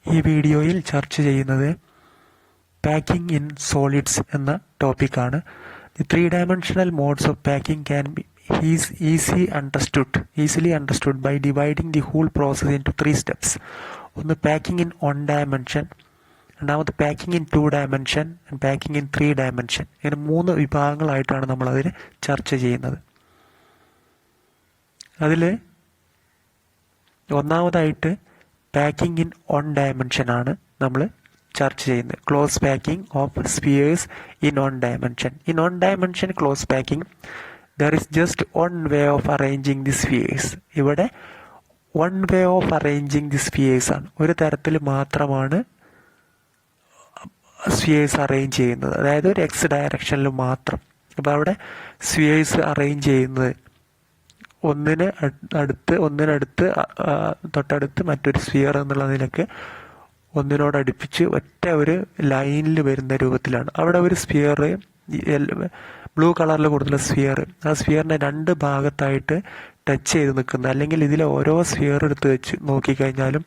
ഈ വീഡിയോയിൽ ചർച്ച ചെയ്യുന്നത് പാക്കിംഗ് ഇൻ സോളിഡ്സ് എന്ന ടോപ്പിക്കാണ്. The 3-dimensional modes of packing can be easily understood by dividing the whole process into 3 steps. ഒന്ന് പാക്കിംഗ് ഇൻ 1 dimension, രണ്ടാമത് packing in 2 dimension and packing in 3 dimension. ഇങ്ങനെ 3 വിഭാഗങ്ങളായിട്ടാണ് നമ്മൾ അതിൽ ചർച്ച ചെയ്യുന്നത്. അതിൽ ഒന്നാമതായിട്ട് പാക്കിംഗ് ഇൻ 1 dimension ആണ് നമ്മൾ ചർച്ച ചെയ്യുന്നത്. Close packing of spheres in 1 dimension. In 1 dimension close packing there is just one way of arranging the spheres. ഇവിടെ one way of arranging the spheres ആണ്. ഒരു തരത്തിൽ മാത്രമാണ് സ്ഫിയേഴ്സ് അറേഞ്ച് ചെയ്യുന്നത്, അതായത് ഒരു എക്സ് ഡയറക്ഷനിൽ മാത്രം. അപ്പോൾ അവിടെ സ്ഫിയേഴ്സ് അറേഞ്ച് ചെയ്യുന്നത് ഒന്നിനടുത്ത് തൊട്ടടുത്ത് മറ്റൊരു സ്ഫിയർ എന്നുള്ള നിലക്ക് ഒന്നിനോടടുപ്പിച്ച് ഒറ്റ ഒരു ലൈനിൽ വരുന്ന രൂപത്തിലാണ്. അവിടെ ഒരു സ്ഫിയർ ബ്ലൂ കളറിൽ കൊടുത്തുള്ള സ്ഫിയർ, ആ സ്ഫിയറിനെ 2 ഭാഗത്തായിട്ട് ടച്ച് ചെയ്ത് നിൽക്കുന്നത്, അല്ലെങ്കിൽ ഇതിലെ ഓരോ സ്ഫിയർ എടുത്ത് വെച്ച് നോക്കിക്കഴിഞ്ഞാലും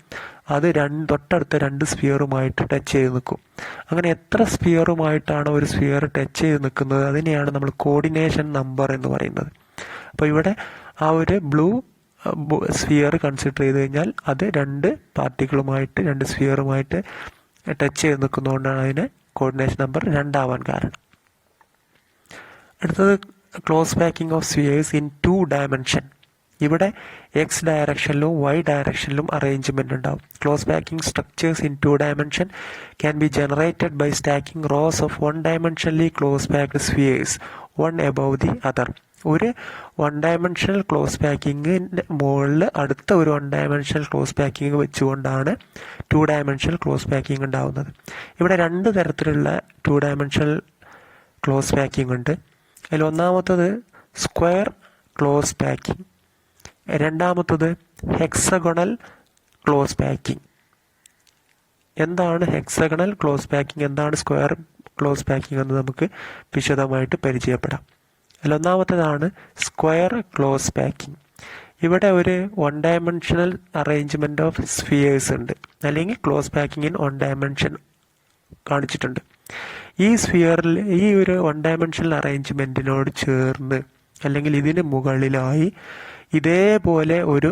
അത് തൊട്ടടുത്ത 2 സ്ഫിയറുമായിട്ട് ടച്ച് ചെയ്ത് നിൽക്കും. അങ്ങനെ എത്ര സ്ഫിയറുമായിട്ടാണ് ഒരു സ്ഫിയർ ടച്ച് ചെയ്ത് നിൽക്കുന്നത് അതിനെയാണ് നമ്മൾ കോർഡിനേഷൻ നമ്പർ എന്ന് പറയുന്നത്. അപ്പോൾ ഇവിടെ ആ ഒരു ബ്ലൂ സ്ഫിയർ കൺസിഡർ ചെയ്ത് കഴിഞ്ഞാൽ അത് 2 പാർട്ടിക്കിളുമായിട്ട് 2 സ്ഫിയറുമായിട്ട് ടച്ച് ചെയ്ത് നിൽക്കുന്നതുകൊണ്ടാണ് അതിന് കോർഡിനേഷൻ നമ്പർ 2 ആവാൻ കാരണം. അടുത്തത് close packing of spheres in 2 dimension. ഇവിടെ എക്സ് ഡയറക്ഷനിലും വൈ ഡയറക്ഷനിലും അറേഞ്ച്മെന്റ് ഉണ്ടാവും. Close packing structures in 2 dimension can be generated by stacking rows of 1-dimensionally close packed spheres one above the other. ഒരു 1-dimensional close പാക്കിങ്ങിൻ്റെ മുകളിൽ അടുത്ത ഒരു 1-dimensional close packing വെച്ചുകൊണ്ടാണ് 2-dimensional close packing ഉണ്ടാവുന്നത്. ഇവിടെ 2 തരത്തിലുള്ള 2-dimensional ക്ലോസ് പാക്കിംഗ് ഉണ്ട്. അതിൽ ഒന്നാമത്തത് സ്ക്വയർ ക്ലോസ് പാക്കിംഗ്, രണ്ടാമത്തത് ഹെക്സഗണൽ ക്ലോസ് പാക്കിംഗ്. എന്താണ് ഹെക്സഗണൽ ക്ലോസ് പാക്കിംഗ്, എന്താണ് സ്ക്വയർ ക്ലോസ് പാക്കിംഗ് എന്ന് നമുക്ക് വിശദമായിട്ട് പരിചയപ്പെടാം. അതിലൊന്നാമത്തേതാണ് സ്ക്വയർ ക്ലോസ് പാക്കിംഗ്. ഇവിടെ ഒരു 1-dimensional അറേഞ്ച്മെന്റ് ഓഫ് സ്ഫിയേഴ്സ് ഉണ്ട്, അല്ലെങ്കിൽ ക്ലോസ് പാക്കിംഗ് ഇൻ 1 dimension കാണിച്ചിട്ടുണ്ട്. ഈ സ്ഫിയറിൽ ഈ ഒരു 1-dimensional അറേഞ്ച്മെന്റിനോട് ചേർന്ന് അല്ലെങ്കിൽ ഇതിന് മുകളിലായി ഇതേപോലെ ഒരു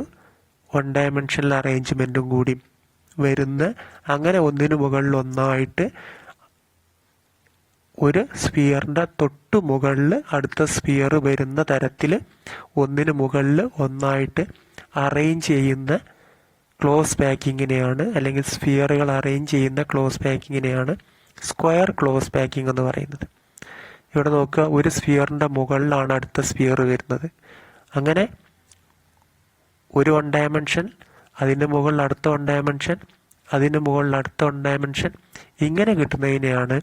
1-dimensional അറേഞ്ച്മെന്റും കൂടി വരുന്ന, അങ്ങനെ ഒന്നിനു മുകളിൽ ഒന്നായിട്ട് ഒരു സ്ഫിയറിൻ്റെ തൊട്ടു മുകളിൽ അടുത്ത സ്ഫിയർ വരുന്ന തരത്തിൽ ഒന്നിനു മുകളിൽ ഒന്നായിട്ട് അറേഞ്ച് ചെയ്യുന്ന ക്ലോസ് പാക്കിങ്ങിനെയാണ്, അല്ലെങ്കിൽ സ്ഫിയറുകൾ അറേഞ്ച് ചെയ്യുന്ന ക്ലോസ് പാക്കിങ്ങിനെയാണ് സ്ക്വയർ ക്ലോസ് പാക്കിംഗ് എന്ന് പറയുന്നത്. ഇവിടെ നോക്കുക, ഒരു സ്ഫിയറിൻ്റെ മുകളിലാണ് അടുത്ത സ്ഫിയർ വരുന്നത്. അങ്ങനെ ഒരു 1 dimension, അതിൻ്റെ മുകളിൽ അടുത്ത 1 dimension, അതിന് മുകളിൽ അടുത്ത 1 dimension, ഇങ്ങനെ കിട്ടുന്നതിനെയാണ്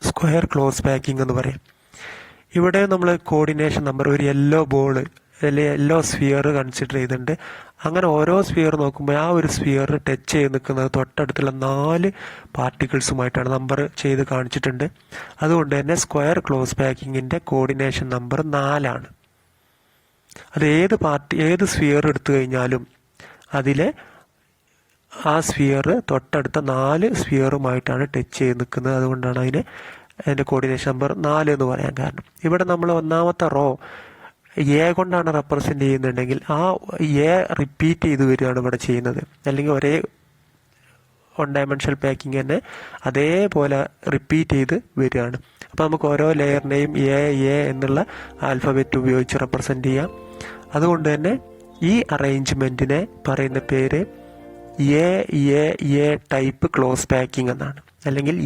സ്ക്വയർ ക്ലോസ് പാക്കിംഗ് എന്ന് പറയും. ഇവിടെ നമ്മൾ കോർഡിനേഷൻ നമ്പർ ഒരു യെല്ലോ ബോൾ അല്ലെങ്കിൽ യെല്ലോ സ്ഫിയർ കൺസിഡർ ചെയ്തിട്ടുണ്ട്. അങ്ങനെ ഓരോ സ്ഫിയർ നോക്കുമ്പോൾ ആ ഒരു സ്ഫിയർ ടച്ച് ചെയ്ത് നിൽക്കുന്നത് തൊട്ടടുത്തുള്ള 4 പാർട്ടിക്കിൾസുമായിട്ടാണ് നമ്പർ ചെയ്ത് കാണിച്ചിട്ടുണ്ട്. അതുകൊണ്ട് തന്നെ സ്ക്വയർ ക്ലോസ് പാക്കിങ്ങിൻ്റെ കോർഡിനേഷൻ നമ്പർ 4 ആണ്. അത് ഏത് സ്ഫിയർ എടുത്തു കഴിഞ്ഞാലും അതിലെ ആ സ്ഫിയർ തൊട്ടടുത്ത 4 സ്ഫിയറുമായിട്ടാണ് ടച്ച് ചെയ്ത് നിൽക്കുന്നത്. അതുകൊണ്ടാണ് അതിൻ്റെ കോർഡിനേഷൻ നമ്പർ 4 എന്ന് പറയാൻ കാരണം. ഇവിടെ നമ്മൾ ഒന്നാമത്തെ റോ എ കൊണ്ടാണ് റെപ്രസെൻ്റ് ചെയ്യുന്നുണ്ടെങ്കിൽ ആ എ റിപ്പീറ്റ് ചെയ്ത് വരികയാണ് ഇവിടെ ചെയ്യുന്നത്, അല്ലെങ്കിൽ ഒരേ 1-dimensional പാക്കിംഗ് തന്നെ അതേപോലെ റിപ്പീറ്റ് ചെയ്ത് വരികയാണ്. അപ്പോൾ നമുക്ക് ഓരോ ലെയറിനെയും എ എന്നുള്ള ആൽഫബറ്റ് ഉപയോഗിച്ച് റെപ്രസെൻ്റ് ചെയ്യാം. അതുകൊണ്ട് തന്നെ ഈ അറേഞ്ച്മെൻറ്റിനെ പറയുന്ന പേര് എ ടൈപ്പ് ക്ലോസ് പാക്കിംഗ് എന്നാണ്, അല്ലെങ്കിൽ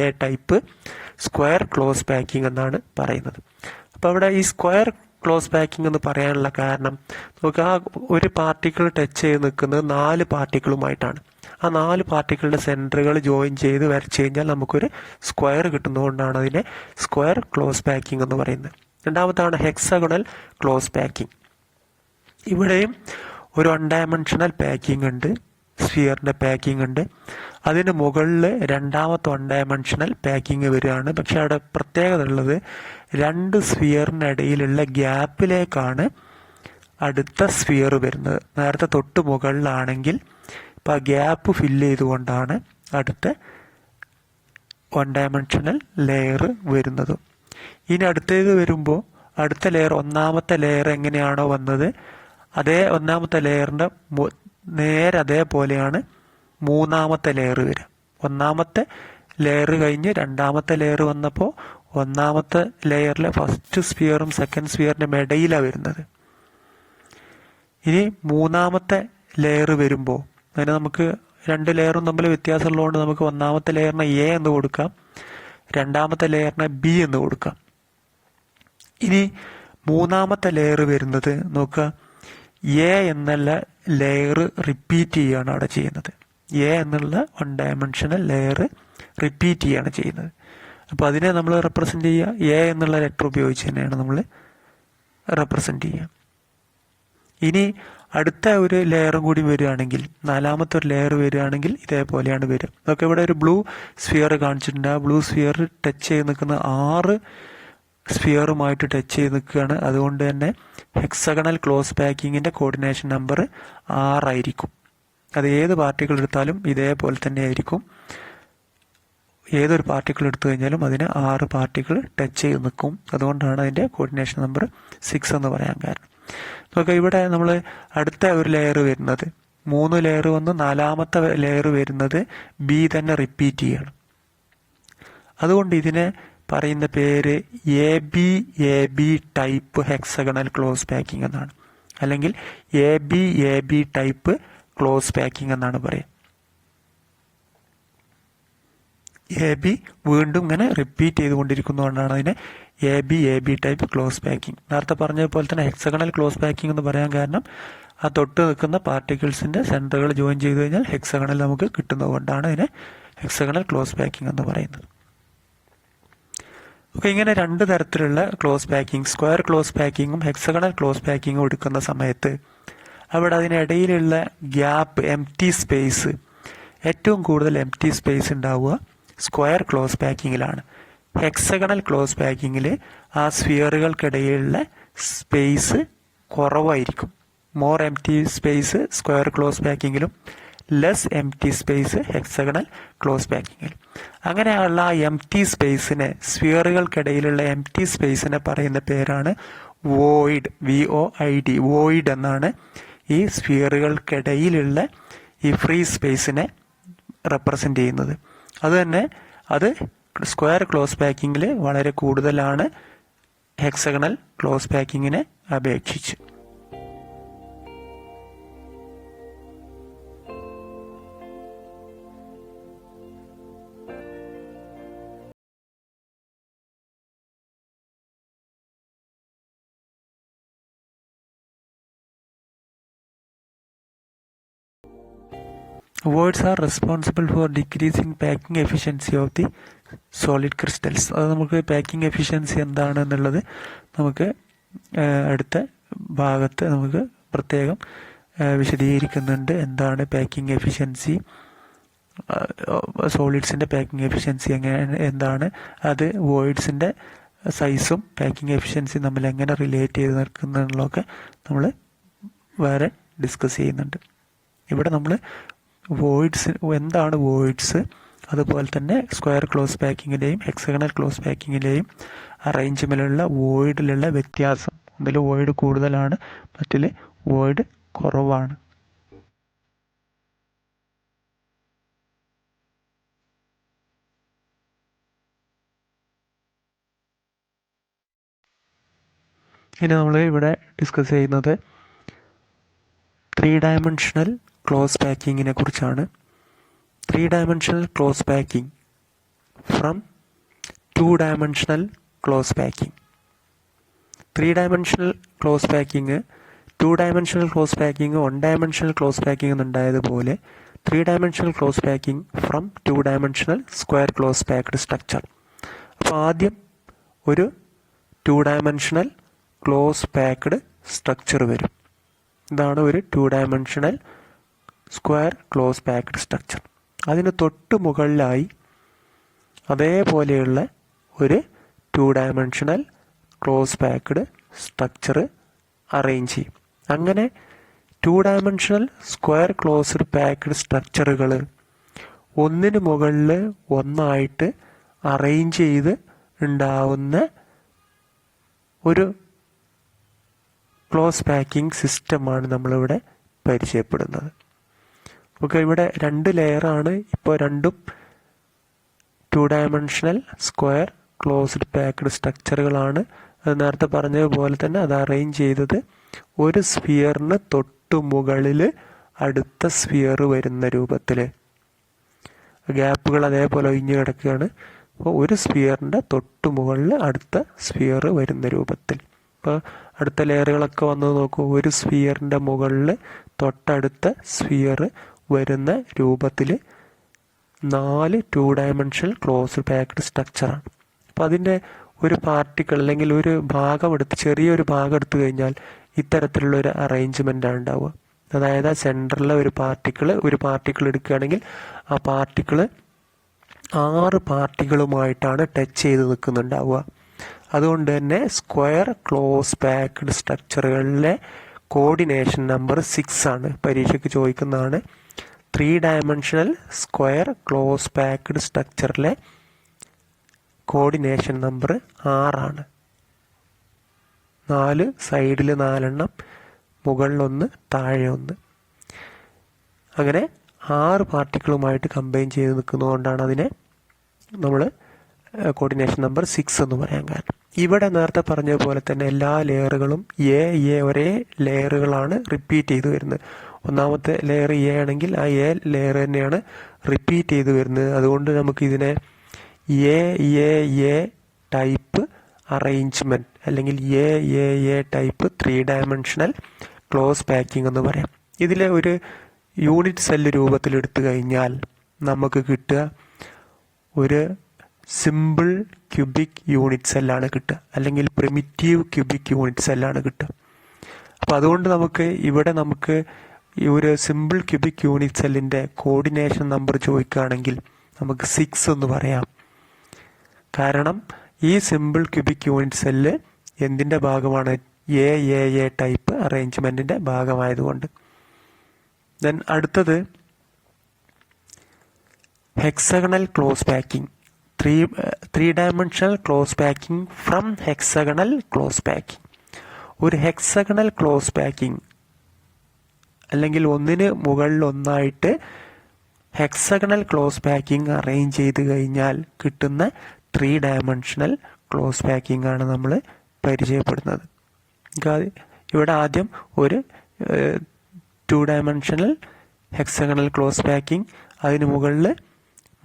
A type square close packing എന്നാണ് പറയുന്നത്. അപ്പോൾ അവിടെ ഈ സ്ക്വയർ ക്ലോസ് പാക്കിംഗ് എന്ന് പറയാനുള്ള കാരണം നമുക്ക് ആ ഒരു പാർട്ടിക്കിൾ ടച്ച് ചെയ്ത് നിൽക്കുന്നത് 4 പാർട്ടിക്കിളുമായിട്ടാണ്. ആ 4 പാർട്ടിക്കിളുടെ സെൻറ്ററുകൾ ജോയിൻ ചെയ്ത് വരച്ച് കഴിഞ്ഞാൽ നമുക്കൊരു സ്ക്വയർ കിട്ടുന്നതുകൊണ്ടാണ് അതിനെ സ്ക്വയർ ക്ലോസ് പാക്കിംഗ് എന്ന് പറയുന്നത്. രണ്ടാമത്താണ് ഹെക്സഗണൽ ക്ലോസ് പാക്കിംഗ്. ഇവിടെയും ഒരു 1-dimensional പാക്കിംഗ് ഉണ്ട്, സ്ഫിയറിൻ്റെ പാക്കിംഗ് ഉണ്ട്. അതിന് മുകളിൽ രണ്ടാമത്തെ 1-dimensional പാക്കിംഗ് വരികയാണ്. പക്ഷെ അവിടെ പ്രത്യേകത ഉള്ളത് 2 സ്ഫിയറിനിടയിലുള്ള ഗ്യാപ്പിലേക്കാണ് അടുത്ത സ്ഫിയർ വരുന്നത്. നേരത്തെ തൊട്ട് മുകളിലാണെങ്കിൽ അപ്പോൾ ആ ഗ്യാപ്പ് ഫില്ല് ചെയ്തുകൊണ്ടാണ് അടുത്ത 1 ഡയമെൻഷണൽ ലെയർ വരുന്നത്. ഇനി അടുത്തത് വരുമ്പോൾ അടുത്ത ലെയർ ഒന്നാമത്തെ ലെയർ എങ്ങനെയാണോ വന്നത് അതേ ഒന്നാമത്തെ ലെയറിൻ്റെ നേരെ അതേപോലെയാണ് മൂന്നാമത്തെ ലെയർ വരിക. ഒന്നാമത്തെ ലെയർ കഴിഞ്ഞ് രണ്ടാമത്തെ ലെയർ വന്നപ്പോൾ ഒന്നാമത്തെ ലെയറിലെ ഫസ്റ്റ് സ്ഫിയറും സെക്കൻഡ് സ്ഫിയറിൻ്റെ ഇടയിലാണ് വരുന്നത്. ഇനി മൂന്നാമത്തെ ലെയർ വരുമ്പോൾ അതിന് നമുക്ക് രണ്ട് ലെയറും തമ്മിൽ വ്യത്യാസമുള്ളതുകൊണ്ട് നമുക്ക് ഒന്നാമത്തെ ലെയറിനെ എ എന്ന് കൊടുക്കാം, രണ്ടാമത്തെ ലെയറിനെ ബി എന്ന് കൊടുക്കാം. ഇനി മൂന്നാമത്തെ ലെയർ വരുന്നത് നോക്കുക, എ എന്നുള്ള ലെയർ റിപ്പീറ്റ് ചെയ്യുകയാണ് അവിടെ ചെയ്യുന്നത്. എ എന്നുള്ള 1 ഡയമെൻഷണൽ ലെയർ റിപ്പീറ്റ് ചെയ്യുകയാണ് ചെയ്യുന്നത്. അപ്പോൾ അതിനെ നമ്മൾ റെപ്രസെൻ്റ് ചെയ്യുക എ എന്നുള്ള ലെറ്റർ ഉപയോഗിച്ച് തന്നെയാണ് നമ്മൾ റെപ്രസെൻ്റ് ചെയ്യുക. ഇനി അടുത്ത ഒരു ലെയറും കൂടി വരികയാണെങ്കിൽ, നാലാമത്തെ ഒരു ലെയർ വരികയാണെങ്കിൽ ഇതേപോലെയാണ് വരിക. നമുക്ക് ഇവിടെ ഒരു ബ്ലൂ സ്ഫിയർ കാണിച്ചിട്ടുണ്ട്. ആ ബ്ലൂ സ്ഫിയർ ടച്ച് ചെയ്ത് നിൽക്കുന്ന 6 സ്ഫിയറുമായിട്ട് ടച്ച് ചെയ്ത് നിൽക്കുകയാണ്. അതുകൊണ്ട് തന്നെ ഹെക്സഗണൽ ക്ലോസ് പാക്കിങ്ങിൻ്റെ കോർഡിനേഷൻ നമ്പർ 6 ആയിരിക്കും. അത് ഏത് പാർട്ടിക്കിൾ എടുത്താലും ഇതേപോലെ തന്നെ ആയിരിക്കും. ഏതൊരു പാർട്ടിക്കിൾ എടുത്തു കഴിഞ്ഞാലും അതിന് 6 പാർട്ടിക്കിൾ ടച്ച് ചെയ്ത് നിൽക്കും. അതുകൊണ്ടാണ് അതിൻ്റെ കോർഡിനേഷൻ നമ്പർ 6 എന്ന് പറയാൻ കാരണം. നോക്കുക, ഇവിടെ നമ്മൾ അടുത്ത ഒരു ലെയർ വരുന്നത് 3 ലെയർ വന്ന് നാലാമത്തെ ലെയർ വരുന്നത് ബി തന്നെ റിപ്പീറ്റ് ചെയ്യണം. അതുകൊണ്ട് ഇതിനെ പറയുന്ന പേര് A B type hexagonal close packing എന്നാണ്, അല്ലെങ്കിൽ A B type close packing എന്നാണ് പറയുക. എ ബി വീണ്ടും ഇങ്ങനെ റിപ്പീറ്റ് ചെയ്തുകൊണ്ടിരിക്കുന്നതുകൊണ്ടാണ് അതിനെ A B type close packing. നേരത്തെ പറഞ്ഞതുപോലെ തന്നെ ഹെക്സഗണൽ ക്ലോസ് പാക്കിംഗ് എന്ന് പറയാൻ കാരണം ആ തൊട്ട് നിൽക്കുന്ന പാർട്ടിക്കിൾസിൻ്റെ സെൻറ്ററുകൾ ജോയിൻ ചെയ്ത് കഴിഞ്ഞാൽ ഹെക്സഗണൽ നമുക്ക് കിട്ടുന്നതുകൊണ്ടാണ് ഇതിനെ ഹെക്സഗണൽ ക്ലോസ് പാക്കിംഗ് എന്ന് പറയുന്നത്. ഓക്കെ, ഇങ്ങനെ 2 തരത്തിലുള്ള ക്ലോസ് പാക്കിംഗ്, സ്ക്വയർ ക്ലോസ് പാക്കിങ്ങും ഹെക്സഗണൽ ക്ലോസ് പാക്കിങ്ങും എടുക്കുന്ന സമയത്ത് അവിടെ അതിനിടയിലുള്ള ഗ്യാപ്പ്, എംപ്റ്റി സ്പേസ്, ഏറ്റവും കൂടുതൽ എംപ്റ്റി സ്പേസ് ഉണ്ടാവുക സ്ക്വയർ ക്ലോസ് പാക്കിങ്ങിലാണ്. ഹെക്സഗണൽ ക്ലോസ് പാക്കിങ്ങിൽ ആ സ്ഫിയറുകൾക്കിടയിലുള്ള സ്പേസ് കുറവായിരിക്കും. More empty space square close പാക്കിങ്ങിലും less empty space hexagonal close പാക്കിങ്ങിലും. അങ്ങനെയുള്ള ആ എംപ്റ്റി സ്പേസിനെ, സ്ഫിയറുകൾക്കിടയിലുള്ള എംപ്റ്റി സ്പേസിനെ പറയുന്ന പേരാണ് വോയിഡ്, VOID, വോയിഡ് എന്നാണ് ഈ സ്ഫിയറുകൾക്കിടയിലുള്ള ഈ ഫ്രീ സ്പേസിനെ റെപ്രസെൻ്റ് ചെയ്യുന്നത്. അതുതന്നെ അത് സ്ക്വയർ ക്ലോസ് പാക്കിങ്ങിൽ വളരെ കൂടുതലാണ് ഹെക്സഗണൽ ക്ലോസ് പാക്കിങ്ങിനെ അപേക്ഷിച്ച്. Voids are responsible for decreasing packing efficiency of the solid crystals. അത് നമുക്ക് പാക്കിംഗ് എഫിഷ്യൻസി എന്താണെന്നുള്ളത് നമുക്ക് അടുത്ത ഭാഗത്ത് നമുക്ക് പ്രത്യേകം വിശദീകരിക്കുന്നുണ്ട്. എന്താണ് പാക്കിംഗ് എഫിഷ്യൻസി, സോളിഡ്സിൻ്റെ പാക്കിംഗ് എഫിഷ്യൻസി എന്താണ്, അത് വോയിഡ്സിൻ്റെ സൈസും പാക്കിംഗ് എഫിഷ്യൻസിയും തമ്മിൽ എങ്ങനെ റിലേറ്റ് ചെയ്ത് നിൽക്കുന്നുള്ളതൊക്കെ നമ്മൾ വേറെ ഡിസ്കസ് ചെയ്യുന്നുണ്ട്. ഇവിടെ നമ്മൾ വോയിഡ്സ്, എന്താണ് വോയിഡ്സ്, അതുപോലെ തന്നെ സ്ക്വയർ ക്ലോസ് പാക്കിങ്ങിൻ്റെയും ഹെക്സഗണൽ ക്ലോസ് പാക്കിങ്ങിൻ്റെയും അറേഞ്ച്മെൻറ്റിലുള്ള വോയിഡിലുള്ള വ്യത്യാസം, ഒന്നിൽ വോയിഡ് കൂടുതലാണ്, മറ്റിൽ വോയിഡ് കുറവാണ്. ഇനി നമ്മൾ ഇവിടെ ഡിസ്കസ് ചെയ്യുന്നത് 3 ഡയമെൻഷണൽ ക്ലോസ് പാക്കിങ്ങിനെ കുറിച്ചാണ്. 3 dimensional close packing from 2 dimensional close packing. 3 dimensional close packing, 2 dimensional close packing, 1 dimensional close packing എന്നുണ്ടായതുപോലെ 3 dimensional close packing from 2 dimensional square close packed structure. അപ്പോൾ ആദ്യം ഒരു 2 ഡയമെൻഷണൽ ക്ലോസ് പാക്ക്ഡ് സ്ട്രക്ചർ വരും. ഇതാണ് ഒരു 2 dimensional square close packed structure. അതിന് തൊട്ട് മുകളിലായി അതേപോലെയുള്ള ഒരു 2 dimensional close packed structure arrange ചെയ്യും. അങ്ങനെ two dimensional square closed packed സ്ട്രക്ചറുകൾ ഒന്നിന് മുകളിൽ ഒന്നായിട്ട് അറേഞ്ച് ചെയ്ത് ഉണ്ടാവുന്ന ഒരു ക്ലോസ് പാക്കിംഗ് സിസ്റ്റമാണ് നമ്മളിവിടെ പരിചയപ്പെടുന്നത്. ഓക്കെ, ഇവിടെ 2 ലെയറാണ്. ഇപ്പോൾ രണ്ടും two dimensional square closed packed സ്ട്രക്ചറുകളാണ്. അത് നേരത്തെ പറഞ്ഞതുപോലെ തന്നെ അത് അറേഞ്ച് ചെയ്തത് ഒരു സ്ഫിയറിന് തൊട്ടു മുകളിൽ അടുത്ത സ്ഫിയർ വരുന്ന രൂപത്തിൽ. ഗ്യാപ്പുകൾ അതേപോലെ ഒഴിഞ്ഞു കിടക്കുകയാണ്. അപ്പോൾ ഒരു സ്ഫിയറിൻ്റെ തൊട്ടു മുകളിൽ അടുത്ത സ്ഫിയർ വരുന്ന രൂപത്തിൽ. ഇപ്പോൾ അടുത്ത ലെയറുകളൊക്കെ വന്ന് നോക്കൂ. ഒരു സ്ഫിയറിൻ്റെ മുകളിൽ തൊട്ടടുത്ത സ്ഫിയർ വരുന്ന രൂപത്തിൽ 4 ടു ഡയമെൻഷണൽ ക്ലോസ്ഡ് പാക്ക്ഡ് സ്ട്രക്ചറാണ്. അപ്പോൾ അതിൻ്റെ ഒരു പാർട്ടിക്കിൾ അല്ലെങ്കിൽ ഒരു ഭാഗം എടുത്ത് ചെറിയൊരു ഭാഗം എടുത്തു കഴിഞ്ഞാൽ ഇത്തരത്തിലുള്ളൊരു അറേഞ്ച്മെൻ്റാണ് ഉണ്ടാവുക. അതായത് ആ സെൻറ്ററിലെ ഒരു പാർട്ടിക്കിൾ എടുക്കുകയാണെങ്കിൽ ആ പാർട്ടിക്കിൾ 6 പാർട്ടികളുമായിട്ടാണ് ടച്ച് ചെയ്ത് നിൽക്കുന്നുണ്ടാവുക. അതുകൊണ്ട് തന്നെ സ്ക്വയർ ക്ലോസ് പാക്ക്ഡ് സ്ട്രക്ചറുകളിലെ കോർഡിനേഷൻ നമ്പർ 6 ആണ്. പരീക്ഷയ്ക്ക് ചോദിക്കുന്നതാണ്. 3 ഡയമെൻഷണൽ സ്ക്വയർ ക്ലോസ് പാക്ക്ഡ് സ്ട്രക്ചറിലെ കോർഡിനേഷൻ നമ്പർ 6 ആണ്. 4 സൈഡിൽ 4 എണ്ണം, മുകളിൽ 1, താഴെ 1, അങ്ങനെ 6 പാർട്ടിക്കിളുമായിട്ട് കമ്പൈൻ ചെയ്ത് നിൽക്കുന്നതുകൊണ്ടാണ് അതിനെ നമ്മൾ കോർഡിനേഷൻ നമ്പർ 6 എന്ന് പറയാൻ കാരണം. ഇവിടെ നേരത്തെ പറഞ്ഞ പോലെ തന്നെ എല്ലാ ലെയറുകളും ഒരേ ലെയറുകളാണ് റിപ്പീറ്റ് ചെയ്ത് വരുന്നത്. ഒന്നാമത്തെ ലെയർ ആണെങ്കിൽ ആ ലെയർ തന്നെയാണ് റിപ്പീറ്റ് ചെയ്ത് വരുന്നത്. അതുകൊണ്ട് നമുക്ക് ഇതിനെ എ ടൈപ്പ് അറേഞ്ച്മെൻറ്റ് അല്ലെങ്കിൽ A type 3 dimensional close packing എന്ന് പറയാം. ഇതിലെ ഒരു യൂണിറ്റ് സെല്ല് രൂപത്തിൽ എടുത്തു കഴിഞ്ഞാൽ നമുക്ക് കിട്ടുക ഒരു സിമ്പിൾ ക്യൂബിക് യൂണിറ്റ് സെല്ലാണ് കിട്ടുക, അല്ലെങ്കിൽ പ്രിമിറ്റീവ് ക്യൂബിക് യൂണിറ്റ് സെല്ലാണ് കിട്ടുക. അപ്പോൾ അതുകൊണ്ട് നമുക്ക് ഈ ഒരു സിമ്പിൾ ക്യൂബിക് യൂണിറ്റ് സെല്ലിൻ്റെ കോർഡിനേഷൻ നമ്പർ ചോദിക്കുകയാണെങ്കിൽ നമുക്ക് 6 എന്ന് പറയാം. കാരണം ഈ സിമ്പിൾ ക്യൂബിക് യൂണിറ്റ് സെല്ല് എന്തിൻ്റെ ഭാഗമാണ്? എ ടൈപ്പ് അറേഞ്ച്മെൻറ്റിൻ്റെ ഭാഗമായതുകൊണ്ട്. ദെൻ അടുത്തത് hexagonal close packing. 3 dimensional close packing from hexagonal close packing. ഒരു ഹെക്സഗണൽ ക്ലോസ് പാക്കിംഗ് അല്ലെങ്കിൽ ഒന്നിന് മുകളിൽ ഒന്നായിട്ട് ഹെക്സഗണൽ ക്ലോസ് പാക്കിംഗ് അറേഞ്ച് ചെയ്ത് കഴിഞ്ഞാൽ കിട്ടുന്ന 3 ഡയമെൻഷണൽ ക്ലോസ് പാക്കിംഗ് ആണ് നമ്മൾ പരിചയപ്പെടുന്നത്. ഇവിടെ ആദ്യം ഒരു 2 ഡയമെൻഷണൽ ഹെക്സഗണൽ ക്ലോസ് പാക്കിംഗ്, അതിന് മുകളിൽ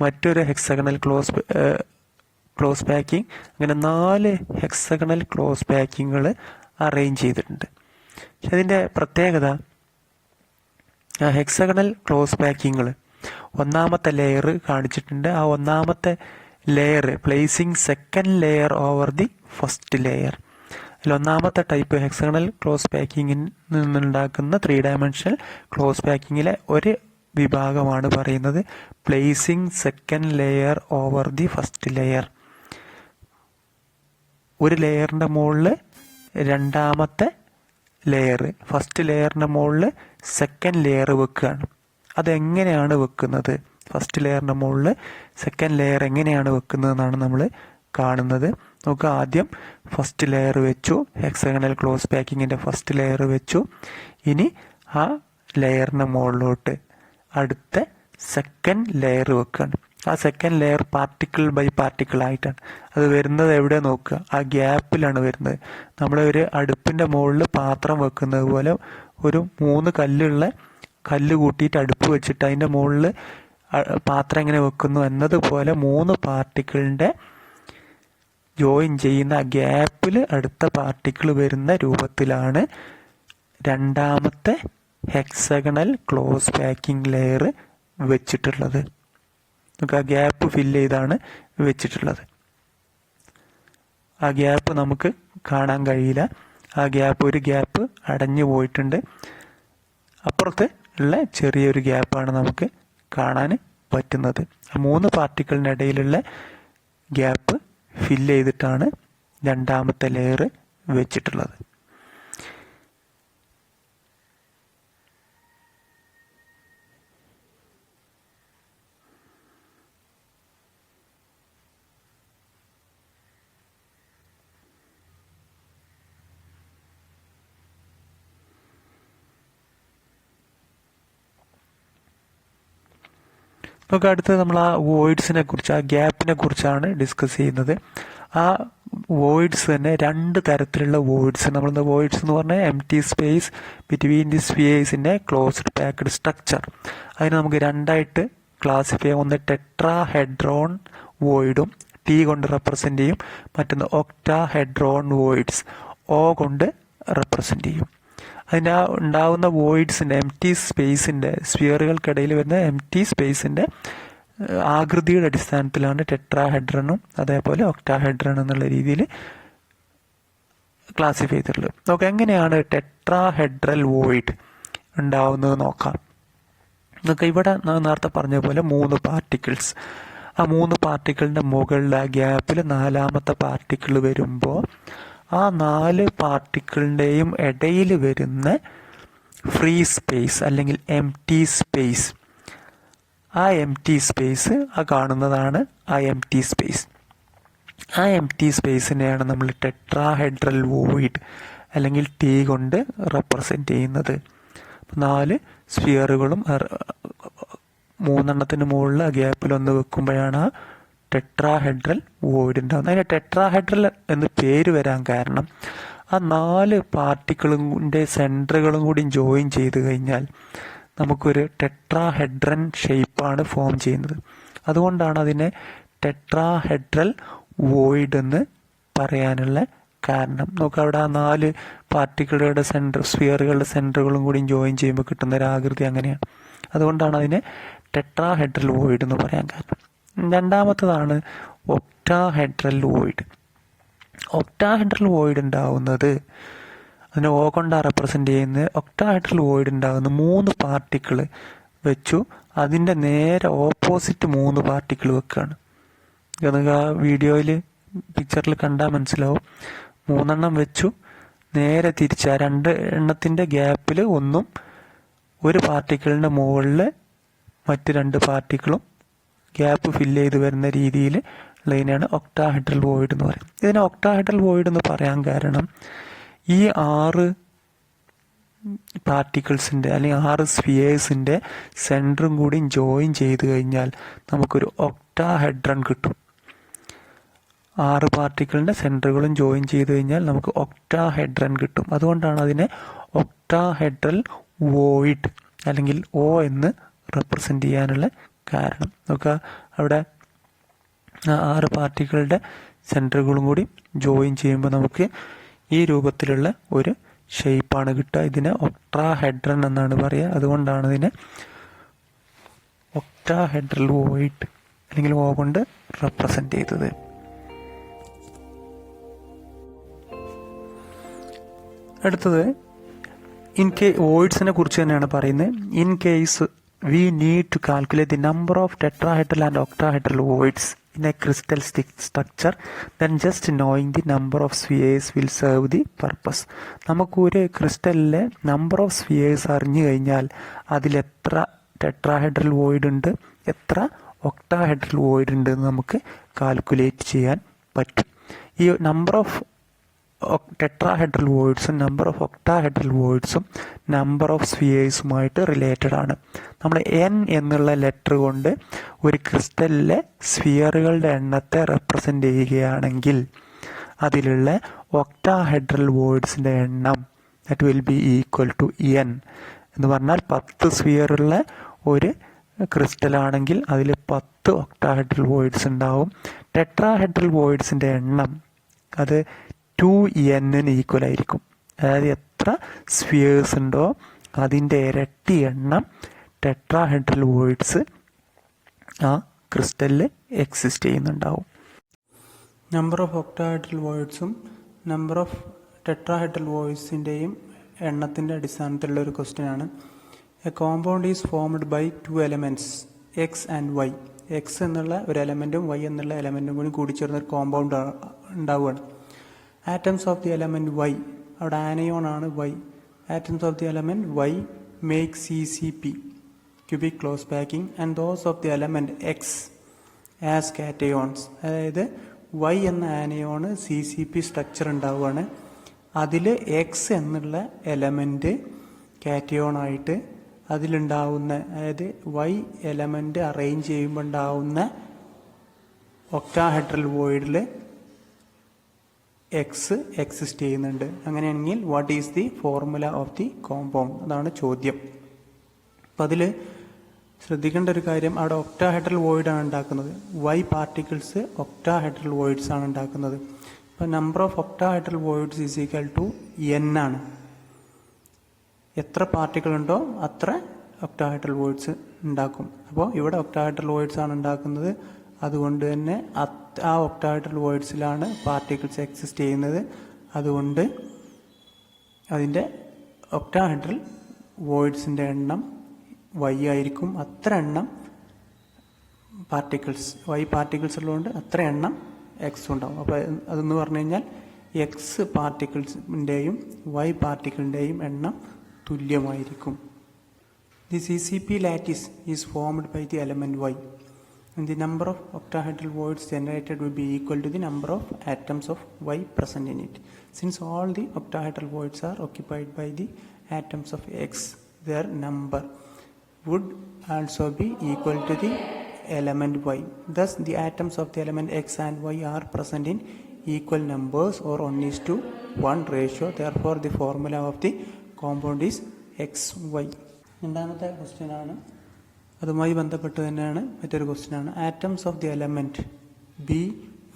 മറ്റൊരു ഹെക്സഗണൽ ക്ലോസ് പാക്കിംഗ്, അങ്ങനെ 4 ഹെക്സഗണൽ ക്ലോസ് പാക്കിങ്ങുകൾ അറേഞ്ച് ചെയ്തിട്ടുണ്ട്. പക്ഷെ അതിൻ്റെ പ്രത്യേകത, ആ ഹെക്സഗണൽ ക്ലോസ് പാക്കിങ്ങുകൾ ഒന്നാമത്തെ ലെയർ കാണിച്ചിട്ടുണ്ട്. ആ ഒന്നാമത്തെ layer placing second layer over the first layer. അതിൽ ഒന്നാമത്തെ ടൈപ്പ് ഹെക്സഗണൽ ക്ലോസ് പാക്കിങ്ങിൽ നിന്നുണ്ടാക്കുന്ന 3 ഡയമെൻഷണൽ ക്ലോസ് പാക്കിങ്ങിലെ ഒരു വിഭാഗമാണ് പറയുന്നത് placing second layer over the first layer. ഒരു ലെയറിൻ്റെ മുകളിൽ രണ്ടാമത്തെ ലെയർ, ഫസ്റ്റ് ലെയറിൻ്റെ മുകളിൽ സെക്കൻഡ് ലെയർ വെക്കുകയാണ്. അതെങ്ങനെയാണ് വെക്കുന്നത്? ഫസ്റ്റ് ലെയറിൻ്റെ മുകളിൽ സെക്കൻഡ് ലെയർ എങ്ങനെയാണ് വെക്കുന്നതെന്നാണ് നമ്മൾ കാണുന്നത്. നമുക്ക് ആദ്യം ഫസ്റ്റ് ലെയർ വെച്ചു, ഹെക്സഗണൽ ക്ലോസ് പാക്കിങ്ങിൻ്റെ ഫസ്റ്റ് ലെയർ വെച്ചു. ഇനി ആ ലെയറിൻ്റെ മുകളിലോട്ട് അടുത്ത സെക്കൻഡ് ലെയർ വെക്കുകയാണ്. ആ second layer particle by particle ആയിട്ടാണ് അത് വരുന്നത്. എവിടെ നോക്കുക? ആ ഗ്യാപ്പിലാണ് വരുന്നത്. നമ്മൾ ഒരു അടുപ്പിൻ്റെ മുകളിൽ പാത്രം വെക്കുന്നത് പോലെ ഒരു 3 കല്ല് കൂട്ടിയിട്ട് അടുപ്പ് വെച്ചിട്ട് അതിൻ്റെ മുകളിൽ പാത്രം എങ്ങനെ വെക്കുന്നു എന്നതുപോലെ 3 പാർട്ടിക്കിളിൻ്റെ ജോയിൻ ചെയ്യുന്ന ഗ്യാപ്പിൽ അടുത്ത പാർട്ടിക്കിൾ വരുന്ന രൂപത്തിലാണ് രണ്ടാമത്തെ ഹെക്സഗണൽ ക്ലോസ് പാക്കിംഗ് ലെയർ വെച്ചിട്ടുള്ളത്. നമുക്ക് ആ ഗ്യാപ്പ് ഫില്ല് ചെയ്താണ് വെച്ചിട്ടുള്ളത്. ആ ഗ്യാപ്പ് നമുക്ക് കാണാൻ കഴിയില്ല. ആ ഒരു ഗ്യാപ്പ് അടഞ്ഞു പോയിട്ടുണ്ട്. അപ്പുറത്ത് ഉള്ള ചെറിയൊരു ഗ്യാപ്പാണ് നമുക്ക് കാണാൻ പറ്റുന്നത്. ആ 3 പാർട്ടിക്കിളിനിടയിലുള്ള ഗ്യാപ്പ് ഫില്ല് ചെയ്തിട്ടാണ് രണ്ടാമത്തെ ലെയർ വെച്ചിട്ടുള്ളത്. നമുക്ക് അടുത്തത് നമ്മൾ ആ വോയിഡ്സിനെ കുറിച്ച്, ആ ഗ്യാപ്പിനെ കുറിച്ചാണ് ഡിസ്കസ് ചെയ്യുന്നത്. ആ വോയിഡ്സ് തന്നെ രണ്ട് തരത്തിലുള്ള വോയിഡ്സ്. നമ്മൾ വോയിഡ്സ് എന്ന് പറഞ്ഞാൽ empty space between the സ്പിയേഴ്സിൻ്റെ ക്ലോസ്ഡ് പാക്ക്ഡ് സ്ട്രക്ചർ. അതിനെ നമുക്ക് രണ്ടായിട്ട് ക്ലാസിഫൈ ചെയ്യാം. ഒന്ന് ടെട്രാഹെഡ്രോൺ വോയിഡും ടി കൊണ്ട് റെപ്രസെൻ്റ് ചെയ്യും. മറ്റൊന്ന് ഒക്ടാഹെഡ്രോൺ വോയിഡ്സ് ഒ കൊണ്ട് റെപ്രസെൻ്റ് ചെയ്യും. അതിൻ്റെ ആ ഉണ്ടാകുന്ന വോയിഡ്സിൻ്റെ എം ടി സ്പേസിൻ്റെ സ്ഫിയറുകൾക്കിടയിൽ വരുന്ന എം ടി സ്പേസിൻ്റെ ആകൃതിയുടെ അടിസ്ഥാനത്തിലാണ് ടെട്രാഹെഡ്രനും അതേപോലെ ഒക്ടാഹെഡ്രൺ എന്നുള്ള രീതിയിൽ ക്ലാസിഫൈ ചെയ്തിട്ടുള്ളത്. നമുക്ക് എങ്ങനെയാണ് ടെട്രാഹെഡ്രൽ വോയിഡ് ഉണ്ടാവുന്നത് നോക്കാം. നമുക്ക് ഇവിടെ നേരത്തെ പറഞ്ഞ പോലെ 3 പാർട്ടിക്കിൾസ്, ആ 3 പാർട്ടിക്കിളിൻ്റെ മുകളിൽ ആ ഗ്യാപ്പിൽ 4ാമത്തെ പാർട്ടിക്കിൾ വരുമ്പോൾ ആ 4 പാർട്ടിക്കിളിൻ്റെയും ഇടയിൽ വരുന്ന ഫ്രീ സ്പേസ് അല്ലെങ്കിൽ എം ടി സ്പേസ്, ആ എം ടി സ്പേസ് ആ കാണുന്നതാണ് ആ എം ടി സ്പേസ്. ആ എം ടി സ്പേസിനെയാണ് നമ്മൾ ടെട്രാഹെഡ്രൽ വോയിഡ് അല്ലെങ്കിൽ ടി കൊണ്ട് റെപ്രസെൻ്റ് ചെയ്യുന്നത്. 4 സ്ഫിയറുകളും 3 മുകളിൽ ആ ഗ്യാപ്പിൽ ഒന്ന് വെക്കുമ്പോഴാണ് ആ ടെട്രാഹെഡ്രൽ വോയിഡ് ഉണ്ടാകുന്നത്. അതിന് ടെട്രാഹെഡ്രൽ എന്ന് പേര് വരാൻ കാരണം ആ 4 പാർട്ടിക്കിളിൻ്റെ സെൻറ്ററുകളും കൂടി ജോയിൻ ചെയ്ത് കഴിഞ്ഞാൽ നമുക്കൊരു ടെട്രാഹെഡ്രൻ ഷേപ്പാണ് ഫോം ചെയ്യുന്നത്. അതുകൊണ്ടാണ് അതിനെ ടെട്രാഹെഡ്രൽ വോയിഡ് എന്ന് പറയാനുള്ള കാരണം. നമുക്ക് അവിടെ ആ 4 പാർട്ടിക്കിളുടെ സ്ഫിയറുകളുടെ സെൻറ്ററുകളും കൂടി ജോയിൻ ചെയ്യുമ്പോൾ കിട്ടുന്ന ഒരു ആകൃതി അങ്ങനെയാണ്. അതുകൊണ്ടാണ് അതിനെ ടെട്രാഹെഡ്രൽ വോയിഡ് എന്ന് പറയാൻ കാരണം. രണ്ടാമത്തതാണ് ഒക്ടാഹെഡ്രൽ വോയിഡ്. ഒക്ടാഹെഡ്രൽ വോയിഡ് ഉണ്ടാവുന്നത്, അതിനെ ഓ കൊണ്ടാണ് റെപ്രസെൻ്റ് ചെയ്യുന്നത്. ഒക്ടാഹെഡ്രൽ വോയിഡ് ഉണ്ടാകുന്ന 3 പാർട്ടിക്കിൾ വെച്ചു അതിൻ്റെ നേരെ ഓപ്പോസിറ്റ് 3 പാർട്ടിക്കിൾ വെക്കുകയാണ്. നമുക്ക് ആ വീഡിയോയിൽ പിക്ചറിൽ കണ്ടാൽ മനസ്സിലാവും. 3 വെച്ചു നേരെ തിരിച്ച് ആ 2 ഗ്യാപ്പിൽ ഒന്നും ഒരു പാർട്ടിക്കിളിൻ്റെ മുകളിൽ മറ്റ് 2 പാർട്ടിക്കിളും ഗ്യാപ്പ് ഫില്ല് ചെയ്ത് വരുന്ന രീതിയിൽ ഉള്ളതിനെയാണ് ഒക്ടാഹെഡ്രൽ വോയിഡ് എന്ന് പറയുന്നത്. ഇതിനെ ഒക്ടാഹെഡ്രൽ വോയിഡ് എന്ന് പറയാൻ കാരണം ഈ 6 പാർട്ടിക്കിൾസിൻ്റെ അല്ലെങ്കിൽ 6 സ്ഫിയേഴ്സിൻ്റെ സെൻറ്ററും കൂടി ജോയിൻ ചെയ്ത് കഴിഞ്ഞാൽ നമുക്കൊരു ഒക്ടാഹെഡ്രൺ കിട്ടും. 6 പാർട്ടിക്കിളിൻ്റെ സെൻറ്ററുകളും ജോയിൻ ചെയ്ത് കഴിഞ്ഞാൽ നമുക്ക് ഒക്ടാഹെഡ്രൺ കിട്ടും. അതുകൊണ്ടാണ് അതിനെ ഒക്ടാഹെഡ്രൽ വോയിഡ് അല്ലെങ്കിൽ ഒ എന്ന് റെപ്രസെൻ്റ് ചെയ്യാനുള്ള കാരണം. നമുക്ക് അവിടെ 6 പാർട്ടിക്കിളുടെ സെൻറ്ററുകളും കൂടി ജോയിൻ ചെയ്യുമ്പോൾ നമുക്ക് ഈ രൂപത്തിലുള്ള ഒരു ഷേപ്പാണ് കിട്ടുക. ഇതിനെ ഒക്ടാഹെഡ്രൺ എന്നാണ് പറയുക. അതുകൊണ്ടാണ് ഇതിനെ ഒക്ടാഹെഡ്രൽ വോയിഡ് അല്ലെങ്കിൽ ഓ കൊണ്ട് റെപ്രസെൻ്റ് ചെയ്തത്. അടുത്തത് വോയിഡ്സിനെ കുറിച്ച് തന്നെയാണ് പറയുന്നത്. In case we need to calculate the number of tetrahedral and octahedral voids in a crystal structure, then just knowing the number of spheres will serve the purpose. നമുക്കൊരു ക്രിസ്റ്റലിലെ number of spheres അറിഞ്ഞു കഴിഞ്ഞാൽ അതിൽ എത്ര tetrahedral void ഉണ്ട്, എത്ര octahedral void ഉണ്ട് എന്ന് നമുക്ക് കാൽക്കുലേറ്റ് ചെയ്യാൻ പറ്റും. ഈ നമ്പർ ഓഫ് ടെട്രാഹെഡ്രൽ വോയിഡ്സും നമ്പർ ഓഫ് ഒക്ടാഹെഡ്രൽ വോയിഡ്സും നമ്പർ ഓഫ് സ്ഫിയേഴ്സുമായിട്ട് റിലേറ്റഡ് ആണ്. നമ്മൾ എൻ എന്നുള്ള ലെറ്റർ കൊണ്ട് ഒരു ക്രിസ്റ്റലിലെ സ്ഫിയറുകളുടെ എണ്ണത്തെ റെപ്രസെൻ്റ് ചെയ്യുകയാണെങ്കിൽ അതിലുള്ള ഒക്ടാഹെഡ്രൽ വോയിഡ്സിൻ്റെ എണ്ണം that will be equal to n എന്ന് പറഞ്ഞാൽ 10 സ്ഫിയറുള്ള ഒരു ക്രിസ്റ്റലാണെങ്കിൽ അതിൽ 10 ഒക്ടാഹെഡ്രൽ വോയിഡ്സ് ഉണ്ടാവും. ടെട്രാഹെഡ്രൽ വോയിഡ്സിൻ്റെ എണ്ണം അത് 2n ഈക്വൽ ആയിരിക്കും. അതായത് എത്ര സ്ഫിയേഴ്സ് ഉണ്ടോ അതിൻ്റെ ഇരട്ടി എണ്ണം ടെട്രാഹെഡ്രൽ വോയിഡ്സ് ആ ക്രിസ്റ്റലിൽ എക്സിസ്റ്റ് ചെയ്യുന്നുണ്ടാവും. നമ്പർ ഓഫ് ഒക്ടാഹെഡ്രൽ വോയിഡ്സും നമ്പർ ഓഫ് ടെട്രാഹെഡ്രൽ വോയിഡ്സിൻ്റെയും എണ്ണത്തിൻ്റെ അടിസ്ഥാനത്തിലുള്ള ഒരു ക്വസ്റ്റ്യനാണ്. A compound is formed by 2 elements X and Y. X എന്നുള്ള ഒരു എലമെൻറ്റും വൈ എന്നുള്ള എലമെൻറ്റും കൂടി കൂടിച്ചേർന്ന ഒരു കോമ്പൗണ്ട് ഉണ്ടാവുകയാണ്. Atoms of the element Y, അവിടെ ആനയോൺ ആണ് Y. Atoms of the element Y make CCP, cubic close packing, and those of the element X as cations. അതായത് Y എന്ന ആനയോണ് CCP സ്ട്രക്ചർ ഉണ്ടാവുകയാണ്. അതിൽ X എന്നുള്ള എലമെൻറ്റ് കാറ്റയോണായിട്ട് അതിലുണ്ടാവുന്ന, അതായത് Y element arrange ചെയ്യുമ്പോൾ ഉണ്ടാവുന്ന ഒക്ടാഹെഡ്രൽ വോയിഡിൽ എക്സ് എക്സിസ്റ്റ് ചെയ്യുന്നുണ്ട്. അങ്ങനെയാണെങ്കിൽ what is the formula of the compound? അതാണ് ചോദ്യം. അപ്പം അതിൽ ശ്രദ്ധിക്കേണ്ട ഒരു കാര്യം, അവിടെ ഒക്ടാഹെഡ്രൽ വോയിഡ് ആണ് ഉണ്ടാക്കുന്നത്. വൈ പാർട്ടിക്കിൾസ് ഒക്ടാഹെഡ്രൽ വോയിഡ്സ് ആണ് ഉണ്ടാക്കുന്നത്. അപ്പോൾ number of octahedral voids is equal to n ആണ്. എത്ര പാർട്ടിക്കിൾ ഉണ്ടോ അത്ര ഒക്ടാഹെഡ്രൽ വോയിഡ്സ് ഉണ്ടാക്കും. അപ്പോൾ ഇവിടെ ഒക്ടാഹെഡ്രൽ വോയിഡ്സ് ആണ് ഉണ്ടാക്കുന്നത്. അതുകൊണ്ട് തന്നെ ആ ഒക്ടാഹെഡ്രൽ വോയിഡ്സിലാണ് പാർട്ടിക്കിൾസ് എക്സിസ്റ്റ് ചെയ്യുന്നത്. അതുകൊണ്ട് അതിൻ്റെ ഒക്ടാഹെഡ്രൽ വോയിഡ്സിൻ്റെ എണ്ണം വൈ ആയിരിക്കും. അത്ര എണ്ണം പാർട്ടിക്കിൾസ്, വൈ പാർട്ടിക്കിൾസ് ഉള്ളതുകൊണ്ട് അത്ര എണ്ണം എക്സ് ഉണ്ടാവും. അപ്പോൾ അതെന്ന് പറഞ്ഞു കഴിഞ്ഞാൽ എക്സ് പാർട്ടിക്കിൾസിൻ്റെയും വൈ പാർട്ടിക്കിളിൻ്റെയും എണ്ണം തുല്യമായിരിക്കും. The CCP lattice is formed by the element Y, and the number of octahedral voids generated will be equal to the number of atoms of Y present in it. Since all the octahedral voids are occupied by the atoms of X, their number would also be equal to the element Y. Thus, the atoms of the element X and Y are present in equal numbers or 1:1 ratio. Therefore, the formula of the compound is XY. രണ്ടാമത്തെ question ആണ്, അതുമായി ബന്ധപ്പെട്ട് തന്നെയാണ് മറ്റൊരു question ആണ്. Atoms of the element B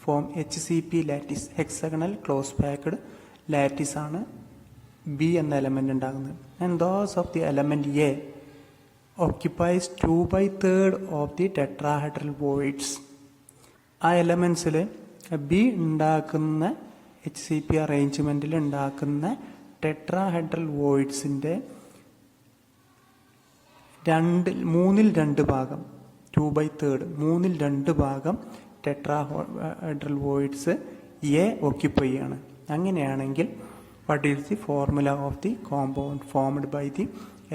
form HCP lattice, hexagonal close packed lattice ആണ് B എന്ന element ഉണ്ടാകുന്നത്. And those of the element A occupies 2/3 of the tetrahedral voids. ആ എലമെന്റ്സിൽ ബി ഉണ്ടാക്കുന്ന HCP അറേഞ്ച്മെന്റിൽ ഉണ്ടാക്കുന്ന ടെട്രാഹെഡ്രൽ വോയിഡ്സിന്റെ 2/3 ഭാഗം, 2/3, 3/2 ഭാഗം ടെട്രാഹെഡ്രൽ വോയിഡ്സ് എ ഓക്യുപ്പൈ ആണ്. അങ്ങനെയാണെങ്കിൽ what is the formula of the compound formed by the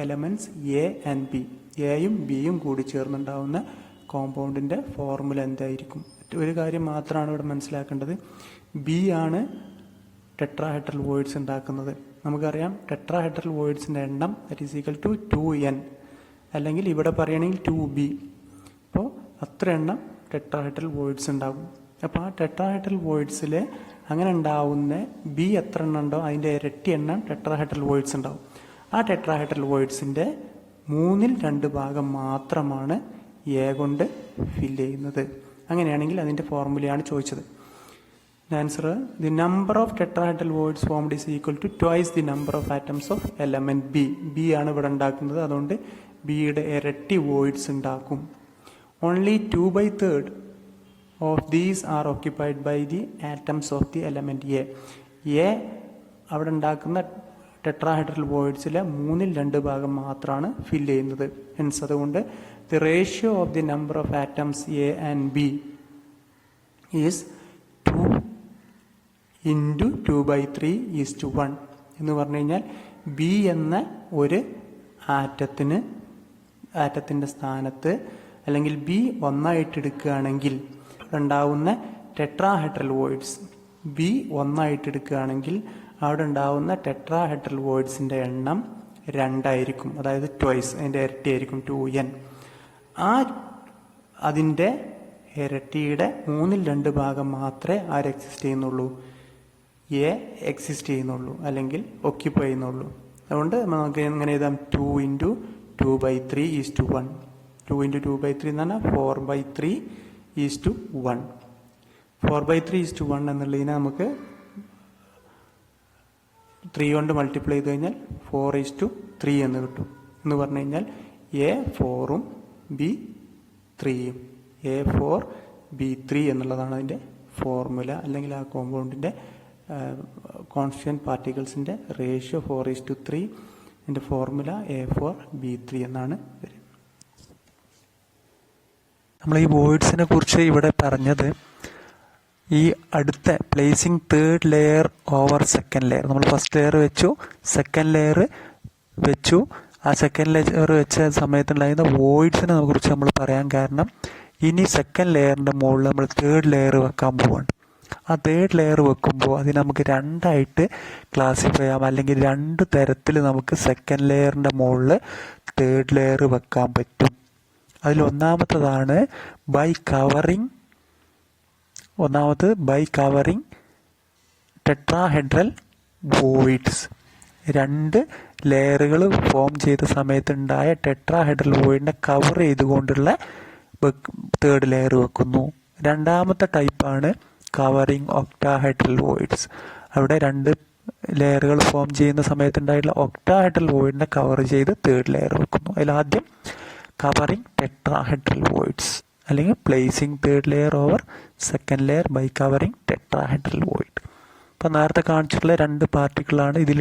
elements A and B? എയും ബിയും കൂടി ചേർന്നുണ്ടാവുന്ന കോമ്പൗണ്ടിന്റെ ഫോർമുല എന്തായിരിക്കും? ഒരു കാര്യം മാത്രമാണ് ഇവിടെ മനസ്സിലാക്കേണ്ടത്, ബി ആണ് ടെട്രാഹെഡ്രൽ വോയിഡ്സ് ഉണ്ടാക്കുന്നത്. നമുക്കറിയാം ടെട്രാഹെഡ്രൽ വോയിഡ്സിന്റെ എണ്ണം that is equal to 2n, അല്ലെങ്കിൽ ഇവിടെ പറയുകയാണെങ്കിൽ 2b. അപ്പോൾ അത്ര എണ്ണം ടെട്രാഹെഡ്രൽ വോയിഡ്സ് ഉണ്ടാകും. അപ്പോൾ ആ ടെട്രാഹെഡ്രൽ വോയിഡ്സിൽ അങ്ങനെ ഉണ്ടാവുന്ന ബി എത്ര എണ്ണം ഉണ്ടോ അതിൻ്റെ ഇരട്ടി എണ്ണം ടെട്രാഹെഡ്രൽ വോയിഡ്സ് ഉണ്ടാവും. ആ ടെട്രാഹെഡ്രൽ വോയിഡ്സിൻ്റെ 3/2 ഭാഗം മാത്രമാണ് എ കൊണ്ട് ഫില്ല് ചെയ്യുന്നത്. അങ്ങനെയാണെങ്കിൽ അതിൻ്റെ ഫോർമുലയാണ് ചോദിച്ചത്. Answer, the number of tetrahedral voids formed is equal to twice the number of atoms of element B. B ആണ് ഇവിടെ ഉണ്ടാക്കുന്നത്, അതുകൊണ്ട് ബിയുടെ ഇരട്ടി വോയിഡ്സ് ഉണ്ടാക്കും. Only 2/3 of these are occupied by the atoms of the element A. A അവിടെ ഉണ്ടാക്കുന്ന tetrahedral വോയിഡ്സിലെ 3/2 ഭാഗം മാത്രമാണ് ഫില്ല് ചെയ്യുന്നത്. ഹെൻസ് അതുകൊണ്ട് the ratio of the number of atoms A and B is 2 × 2/3:1 എന്ന് പറഞ്ഞു കഴിഞ്ഞാൽ ബി എന്ന ഒരു ആറ്റത്തിൻ്റെ സ്ഥാനത്ത്, അല്ലെങ്കിൽ ബി ഒന്നായിട്ട് എടുക്കുകയാണെങ്കിൽ ഉണ്ടാവുന്ന ടെട്രാഹെഡ്രൽ വോയിഡ്സ്, ബി ഒന്നായിട്ട് എടുക്കുകയാണെങ്കിൽ അവിടെ ഉണ്ടാവുന്ന ടെട്രാഹെഡ്രൽ വോയിഡ്സിൻ്റെ എണ്ണം 2 ആയിരിക്കും. അതായത് ട്വൈസ്, അതിൻ്റെ ഇരട്ടി ആയിരിക്കും, 2n. അതിൻ്റെ ഇരട്ടിയുടെ 3/2 ഭാഗം മാത്രമേ ആര് എക്സിസ്റ്റ് ചെയ്യുന്നുള്ളൂ? എ എക്സിസ്റ്റ് ചെയ്യുന്നുള്ളൂ, അല്ലെങ്കിൽ ഒക്യുപ്പൈ ചെയ്യുന്നുള്ളൂ. അതുകൊണ്ട് നമുക്ക് എങ്ങനെ എഴുതാം? 2 × 2/3:1. 2 × 2/3 എന്ന് പറഞ്ഞാൽ 4/3:1. 4/3:1 എന്നുള്ളതിനെ നമുക്ക് 3 കൊണ്ട് മൾട്ടിപ്ലൈ ചെയ്ത് കഴിഞ്ഞാൽ 4:3 എന്ന് കിട്ടും. എന്ന് പറഞ്ഞു കഴിഞ്ഞാൽ A4ഉം B3ഉം, A4B3 എന്നുള്ളതാണ് അതിൻ്റെ ഫോർമുല, അല്ലെങ്കിൽ ആ കോമ്പൗണ്ടിൻ്റെ കോൺസ്റ്റന്റ് പാർട്ടിക്കിൾസിൻ്റെ റേഷ്യോ 4:3. അതിൻ്റെ ഫോർമുല A4B3 എന്നാണ് വരുന്നത്. നമ്മൾ ഈ വോയിഡ്സിനെ കുറിച്ച് ഇവിടെ പറഞ്ഞത് ഈ അടുത്ത placing third layer over second layer. നമ്മൾ ഫസ്റ്റ് ലെയർ വെച്ചു, സെക്കൻഡ് ലെയർ വെച്ചു. ആ സെക്കൻഡ് ലെയർ വെച്ച സമയത്തുണ്ടായിരുന്ന വോയിഡ്സിനെ കുറിച്ച് നമ്മൾ പറയാൻ കാരണം ഇനി സെക്കൻഡ് ലെയറിൻ്റെ മുകളിൽ നമ്മൾ തേർഡ് ലെയർ വെക്കാൻ പോവാണ്. ആ തേർഡ് ലെയർ വെക്കുമ്പോൾ അതിന് നമുക്ക് രണ്ടായിട്ട് ക്ലാസിഫൈ ചെയ്യാം, അല്ലെങ്കിൽ രണ്ട് തരത്തിൽ നമുക്ക് സെക്കൻഡ് ലെയറിൻ്റെ മുകളിൽ തേർഡ് ലെയർ വെക്കാൻ പറ്റും. അതിലൊന്നാമത്തതാണ് ബൈ കവറിങ് ടെട്രാഹെഡ്രൽ വോയിഡ്സ്. രണ്ട് ലെയറുകൾ ഫോം ചെയ്ത സമയത്തുണ്ടായ ടെട്രാഹെഡ്രൽ വോയിഡിനെ കവർ ചെയ്തുകൊണ്ടുള്ള തേർഡ് ലെയർ വെക്കുന്നു. രണ്ടാമത്തെ ടൈപ്പാണ് കവറിങ് ഒക്ടാഹെഡ്രൽ വോയിഡ്സ്. അവിടെ രണ്ട് ലെയറുകൾ ഫോം ചെയ്യുന്ന സമയത്തുണ്ടായിട്ടുള്ള ഒക്ടാഹെഡ്രൽ വോയിഡിനെ കവർ ചെയ്ത് തേർഡ് ലെയർ വെക്കുന്നു. അതിലാദ്യം കവറിങ് ടെട്രാഹെഡ്രൽ വോയിഡ്സ്, അല്ലെങ്കിൽ placing third layer over second layer by covering tetrahedral void. ഇപ്പം നേരത്തെ കാണിച്ചിട്ടുള്ള രണ്ട് പാർട്ടിക്കിളാണ്, ഇതിൽ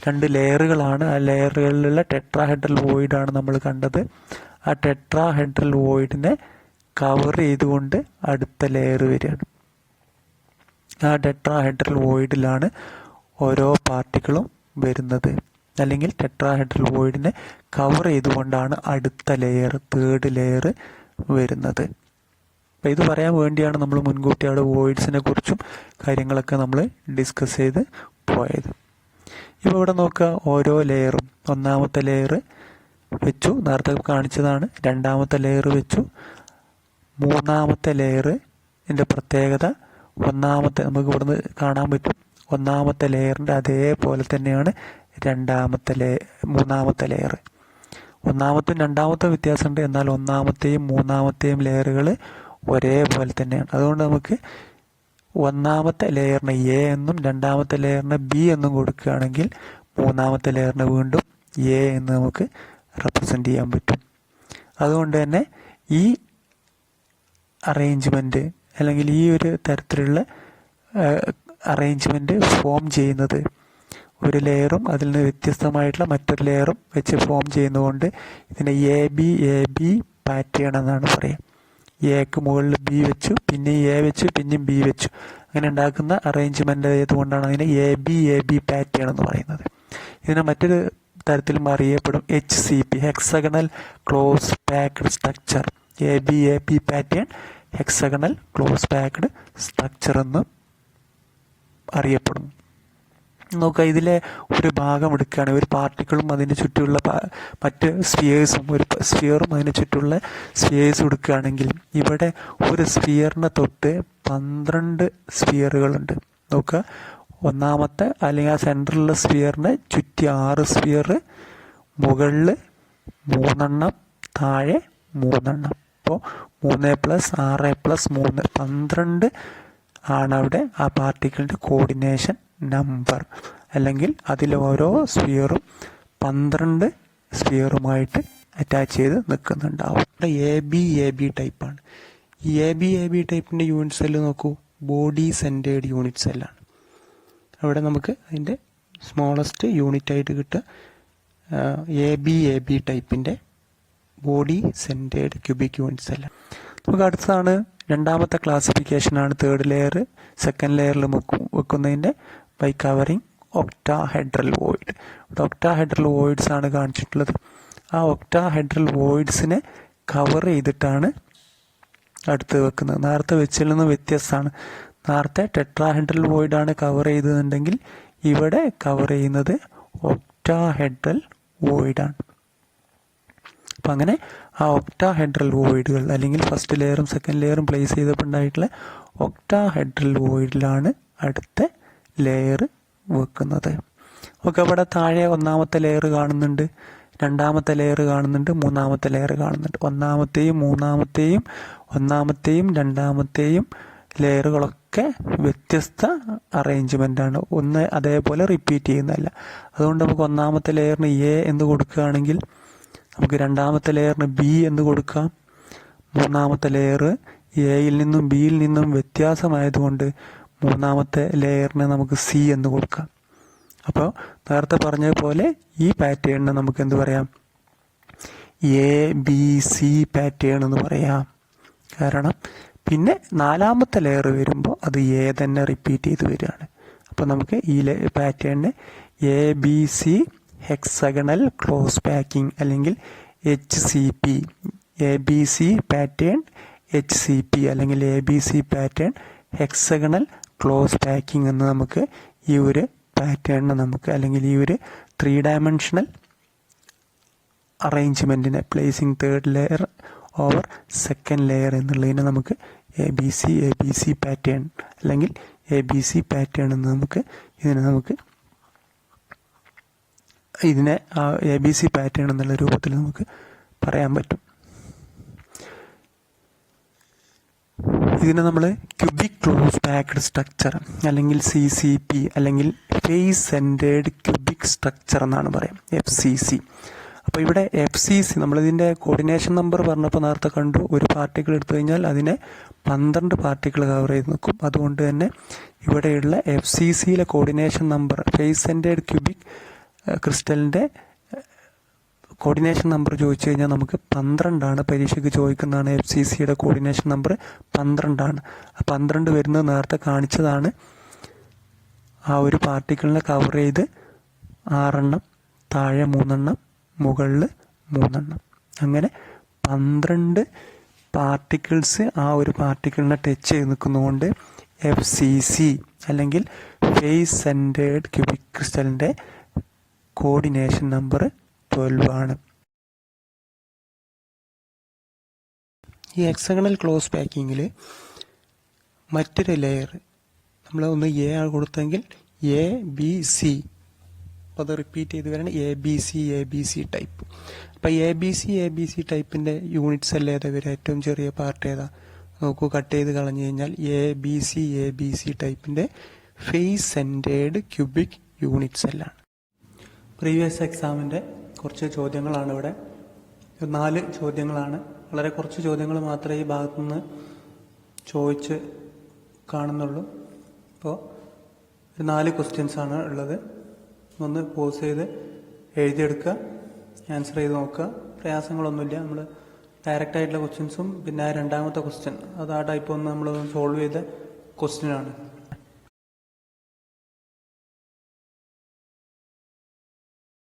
രണ്ട് ലെയറുകളാണ്. ആ ലെയറുകളിലുള്ള ടെട്രാഹെഡ്രൽ വോയിഡാണ് നമ്മൾ കണ്ടത്. ആ ടെട്രാഹെഡ്രൽ വോയിഡിനെ കവർ ചെയ്തുകൊണ്ട് അടുത്ത ലെയർ വരികയാണ്. ആ ടെട്രാഹെഡ്രൽ വോയിഡിലാണ് ഓരോ പാർട്ടിക്കിളും വരുന്നത്, അല്ലെങ്കിൽ ടെട്രാഹെഡ്രൽ വോയിഡിനെ കവർ ചെയ്തുകൊണ്ടാണ് അടുത്ത ലെയർ, തേർഡ് ലെയർ വരുന്നത്. അപ്പം ഇത് പറയാൻ വേണ്ടിയാണ് നമ്മൾ മുൻകൂട്ടി അവിടെ വോയിഡ്സിനെ കുറിച്ചും കാര്യങ്ങളൊക്കെ നമ്മൾ ഡിസ്കസ് ചെയ്ത് പോയത്. ഇപ്പോൾ ഇവിടെ നോക്കുക, ഓരോ ലെയറും ഒന്നാമത്തെ ലെയർ വെച്ചു, നേരത്തെ കാണിച്ചതാണ്. രണ്ടാമത്തെ ലെയർ വെച്ചു. മൂന്നാമത്തെ ലെയറിൻ്റെ പ്രത്യേകത നമുക്ക് ഇവിടുന്ന് കാണാൻ പറ്റും. ഒന്നാമത്തെ ലെയറിൻ്റെ അതേപോലെ തന്നെയാണ് മൂന്നാമത്തെ ലെയർ. ഒന്നാമത്തെയും രണ്ടാമത്തെയും വ്യത്യാസമുണ്ട്, എന്നാൽ ഒന്നാമത്തെയും മൂന്നാമത്തെയും ലെയറുകൾ ഒരേപോലെ തന്നെയാണ്. അതുകൊണ്ട് നമുക്ക് ഒന്നാമത്തെ ലെയറിന് എ എന്നും രണ്ടാമത്തെ ലെയറിന് ബി എന്നും കൊടുക്കുകയാണെങ്കിൽ മൂന്നാമത്തെ ലെയറിന് വീണ്ടും എ എന്ന് നമുക്ക് റെപ്രസെൻ്റ് ചെയ്യാൻ പറ്റും. അതുകൊണ്ട് തന്നെ ഈ അറേഞ്ച്മെൻറ്റ്, അല്ലെങ്കിൽ ഈ ഒരു തരത്തിലുള്ള അറേഞ്ച്മെൻറ്റ് ഫോം ചെയ്യുന്നത് ഒരു ലെയറും അതിൽ നിന്ന് വ്യത്യസ്തമായിട്ടുള്ള മറ്റൊരു ലെയറും വെച്ച് ഫോം ചെയ്യുന്നതുകൊണ്ട് ഇതിനെ എ ബി പാറ്റേൺ എന്നാണ് പറയുക. എക്ക് മുകളിൽ ബി വെച്ചു, പിന്നെ എ വെച്ചു, പിന്നെയും ബി വെച്ചു, അങ്ങനെ ഉണ്ടാക്കുന്ന അറേഞ്ച്മെൻ്റ് ആയതുകൊണ്ടാണ് അതിനെ എ ബി പാറ്റേൺ എന്ന് പറയുന്നത്. ഇതിനെ മറ്റൊരു തരത്തിലും അറിയപ്പെടും HCP, hexagonal close packed structure. A B pattern hexagonal close packed structure എന്ന് അറിയപ്പെടും. നോക്കുക, ഇതിലെ ഒരു ഭാഗം എടുക്കുകയാണ്, ഒരു പാർട്ടിക്കിളും അതിന് ചുറ്റുമുള്ള മറ്റ് സ്ഫിയേഴ്സും, ഒരു സ്ഫിയറും അതിന് ചുറ്റുമുള്ള സ്ഫിയേഴ്സും എടുക്കുകയാണെങ്കിൽ ഇവിടെ ഒരു സ്ഫിയറിനെ തൊട്ട് 12 സ്ഫിയറുകളുണ്ട്. നോക്കുക, ഒന്നാമത്തെ അല്ലെങ്കിൽ ആ സെൻറ്ററിലുള്ള സ്ഫിയറിനെ ചുറ്റി 6 സ്ഫിയർ, മുകളിൽ 3 എണ്ണം, താഴെ 3 എണ്ണം. അപ്പോൾ 3 + 6 + 3 12 ആണ് അവിടെ ആ പാർട്ടിക്കിളിൻ്റെ കോർഡിനേഷൻ നമ്പർ. അല്ലെങ്കിൽ അതിൽ ഓരോ സ്ഫിയറും 12 സ്ഫിയറുമായിട്ട് അറ്റാച്ച് ചെയ്ത് നിൽക്കുന്നുണ്ടാവും. എ ബി ടൈപ്പാണ്. ഈ എ ബി ടൈപ്പിൻ്റെ യൂണിറ്റ് സെല്ല് നോക്കൂ, ബോഡി സെൻറ്റേർഡ് യൂണിറ്റ് സെല്ലാണ്. അവിടെ നമുക്ക് അതിൻ്റെ സ്മോളസ്റ്റ് യൂണിറ്റ് ആയിട്ട് കിട്ടുക എ ബി ടൈപ്പിൻ്റെ ബോഡി സെൻറ്റേർഡ് ക്യൂബിക് യൂണിറ്റ് സെല്ലാണ്. നമുക്ക് അടുത്തതാണ് രണ്ടാമത്തെ ക്ലാസിഫിക്കേഷനാണ് തേർഡ് ലെയർ സെക്കൻഡ് ലെയറിൽ വെക്കുന്നതിൻ്റെ by covering octahedral void. Octahedral voids ആണ് കാണിച്ചിട്ടുള്ളത്. ആ ഒക്ടാഹെഡ്രൽ വോയിഡ്സിനെ കവർ ചെയ്തിട്ടാണ് അടുത്ത് വെക്കുന്നത്. നേരത്തെ വെച്ചിൽ നിന്ന് വ്യത്യസ്തമാണ്. നേരത്തെ ടെട്രാഹെഡ്രൽ വോയിഡാണ് കവർ ചെയ്തതെന്നുണ്ടെങ്കിൽ ഇവിടെ കവർ ചെയ്യുന്നത് ഒക്ടാഹെഡ്രൽ വോയിഡാണ്. അപ്പം അങ്ങനെ ആ ഒക്ടാഹെഡ്രൽ വോയിഡുകൾ, അല്ലെങ്കിൽ ഫസ്റ്റ് ലെയറും സെക്കൻഡ് ലെയറും പ്ലേസ് ചെയ്തപ്പോൾ ഉണ്ടായിട്ടുള്ള ഒക്ടാഹെഡ്രൽ വോയിഡിലാണ് അടുത്ത ലെയർ വെക്കുന്നത്. ഒക്കെ അവിടെ താഴെ ഒന്നാമത്തെ ലെയർ കാണുന്നുണ്ട്, രണ്ടാമത്തെ ലെയർ കാണുന്നുണ്ട്, മൂന്നാമത്തെ ലെയർ കാണുന്നുണ്ട്. ഒന്നാമത്തെയും രണ്ടാമത്തെയും ലെയറുകളൊക്കെ വ്യത്യസ്ത അറേഞ്ച്മെൻ്റാണ്, ഒന്ന് അതേപോലെ റിപ്പീറ്റ് ചെയ്യുന്നതല്ല. അതുകൊണ്ട് നമുക്ക് ഒന്നാമത്തെ ലെയറിന് എ എന്ന് കൊടുക്കുകയാണെങ്കിൽ നമുക്ക് രണ്ടാമത്തെ ലെയറിന് ബി എന്ന് കൊടുക്കാം. മൂന്നാമത്തെ ലെയർ എയിൽ നിന്നും ബിയിൽ നിന്നും വ്യത്യാസമായതുകൊണ്ട് മൂന്നാമത്തെ ലെയറിന് നമുക്ക് സി എന്ന് കൊടുക്കാം. അപ്പോൾ നേരത്തെ പറഞ്ഞതുപോലെ ഈ പാറ്റേണിന് നമുക്ക് എന്ത് പറയാം, ABC പാറ്റേൺ എന്ന് പറയാം. കാരണം പിന്നെ നാലാമത്തെ ലെയർ വരുമ്പോൾ അത് എ തന്നെ റിപ്പീറ്റ് ചെയ്ത് വരികയാണ്. അപ്പോൾ നമുക്ക് ഈ പാറ്റേണിന് ABC ഹെക്സഗണൽ ക്ലോസ് പാക്കിംഗ് അല്ലെങ്കിൽ HCP, ABC പാറ്റേൺ HCP അല്ലെങ്കിൽ ABC pattern hexagonal close packing എന്ന് നമുക്ക് ഈ ഒരു പാറ്റേണിനെ നമുക്ക്, അല്ലെങ്കിൽ ഈ ഒരു 3 ഡയമെൻഷണൽ അറേഞ്ച്മെൻറ്റിനെ, placing third layer over second layer എന്നുള്ളതിനെ നമുക്ക് എ ബി സി പാറ്റേൺ അല്ലെങ്കിൽ ABC പാറ്റേൺ എന്ന് ഇതിനെ ABC പാറ്റേൺ എന്നുള്ള രൂപത്തിൽ നമുക്ക് പറയാൻ പറ്റും. ഇതിനെ നമ്മൾ ക്യൂബിക് ക്ലോസ് പാക്ഡ് സ്ട്രക്ചർ അല്ലെങ്കിൽ CCP അല്ലെങ്കിൽ ഫേസ് സെൻറ്റേർഡ് ക്യൂബിക് സ്ട്രക്ചർ എന്നാണ് പറയാം, FCC. അപ്പോൾ ഇവിടെ FCC നമ്മളിതിൻ്റെ കോർഡിനേഷൻ നമ്പർ പറഞ്ഞപ്പോൾ നേരത്തെ കണ്ടു, ഒരു പാർട്ടിക്കിൾ എടുത്തു കഴിഞ്ഞാൽ അതിനെ 12 പാർട്ടിക്കിൾ കവർ ചെയ്ത് നിൽക്കും. അതുകൊണ്ട് തന്നെ ഇവിടെയുള്ള FCCയിലെ coordination number, face centred cubic ക്രിസ്റ്റലിൻ്റെ കോർഡിനേഷൻ നമ്പർ ചോദിച്ചു കഴിഞ്ഞാൽ നമുക്ക് 12 പരീക്ഷയ്ക്ക് ചോദിക്കുന്നതാണ്. FCCയുടെ കോർഡിനേഷൻ നമ്പർ 12. 12 വരുന്നത് നേരത്തെ കാണിച്ചതാണ്. ആ ഒരു പാർട്ടിക്കിളിനെ കവർ ചെയ്ത് 6 താഴെ 3 മുകളിൽ 3. അങ്ങനെ 12 പാർട്ടിക്കിൾസ് ആ ഒരു പാർട്ടിക്കിളിനെ ടച്ച് ചെയ്ത് നിൽക്കുന്നതുകൊണ്ട് FCC അല്ലെങ്കിൽ ഫേസ് സെൻറ്റേർഡ് ക്യൂബിക് ക്രിസ്റ്റലിൻ്റെ കോർഡിനേഷൻ നമ്പർ 12 ആണ്. ഈ ഹെക്സഗണൽ ക്ലോസ് പാക്കിങ്ങിൽ മറ്റൊരു ലെയർ നമ്മൾ ഒന്ന് A കൊടുത്തെങ്കിൽ ABC, അപ്പോൾ അത് റിപ്പീറ്റ് ചെയ്ത് വരണം, ABC ടൈപ്പ്. അപ്പോൾ ABC ടൈപ്പിൻ്റെ യൂണിറ്റ്സ് അല്ലേ ഏതാ വരിക? ഏറ്റവും ചെറിയ പാർട്ട് ഏതാ നോക്കൂ, കട്ട് ചെയ്ത് കളഞ്ഞു കഴിഞ്ഞാൽ ABC ടൈപ്പിൻ്റെ ഫേസ് സെൻറ്റേർഡ് ക്യൂബിക് യൂണിറ്റ്സ് എല്ലാം. പ്രീവിയസ് എക്സാമിൻ്റെ കുറച്ച് ചോദ്യങ്ങളാണ് ഇവിടെ. 4 ചോദ്യങ്ങളാണ്. വളരെ കുറച്ച് ചോദ്യങ്ങൾ മാത്രമേ ഈ ഭാഗത്തുനിന്ന് ചോദിച്ച് കാണുന്നുള്ളൂ. അപ്പോൾ 4 ക്വസ്റ്റ്യൻസാണ് ഉള്ളത്. ഒന്ന് പോസ് ചെയ്ത് എഴുതിയെടുക്കുക, ആൻസർ ചെയ്ത് നോക്കുക. പ്രയാസങ്ങളൊന്നുമില്ല. നമ്മൾ ഡയറക്റ്റ് ആയിട്ടുള്ള ക്വസ്റ്റ്യൻസും പിന്നെ രണ്ടാമത്തെ ക്വസ്റ്റ്യൻ അത് ആ ടൈപ്പ് ഒന്ന് നമ്മൾ സോൾവ് ചെയ്ത ക്വസ്റ്റ്യനാണ്.